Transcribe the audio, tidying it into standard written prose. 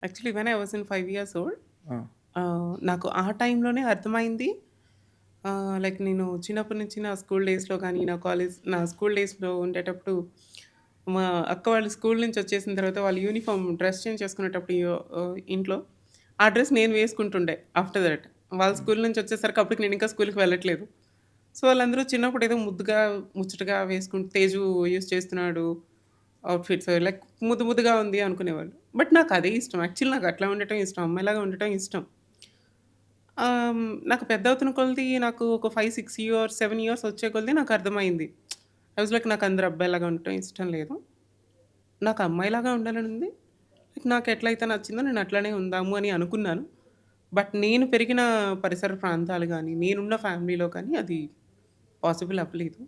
Actually when I was in 5 years old ఆ! నాకు ఆ టైంలోనే అర్థమైంది. లైక్ నేను చిన్నప్పటి నుంచి నా స్కూల్ డేస్‌లో గానీ, నా స్కూల్ డేస్‌లో ఉండేటప్పుడు మా అక్క వాళ్ళు స్కూల్ నుంచి వచ్చేసిన తర్వాత వాళ్ళు యూనిఫార్మ్ డ్రెస్ చేంజ్ చేసుకునేటప్పుడు ఇంట్లో ఆ డ్రెస్ నేను వేసుకుంటుండే ఆఫ్టర్ దట్. వాళ్ళు హ్మ్. స్కూల్ నుంచి వచ్చేసరికి అప్పటికి నేను ఇంకా స్కూల్‌కి వెళ్ళట్లేదు. సో, వాళ్ళందరూ చిన్నప్పుడు ఏదో ముద్దుగా, ముచ్చటగా తేజు యూజ్ చేస్తున్నాడు అవుట్‌ఫిట్స్ లైక్ ముద్దుగా ఉంది అనుకునేవాళ్ళు. బట్ నాకదే ఇష్టం. యాక్చువల్లీ నాకు అట్లా ఉండటం ఇష్టం. అమ్మాయిలాగా ఉండటం ఇష్టం. నాకు పెద్దవుతున్న కొలది నాకు ఒక 5, 6 ఇయర్స్, 7 ఇయర్స్ వచ్చే కొలది నాకర్థమైంది. ఐ వాస్ లైక్ నాకు అందరూ అబ్బాయిలాగా ఉండటం ఇష్టం లేదు. నాకు అమ్మాయిలాగా ఉండాలనుంది. నాకెట్లయితే నచ్చిందో నేను అట్లనే ఉందాము అని అనుకున్నాను. బట్ నేను పెరిగిన పరిసర ప్రాంతాలు గాని, నేనున్న ఫ్యామిలీలో కానీ అది పాసిబుల్ అవ్వలేదు.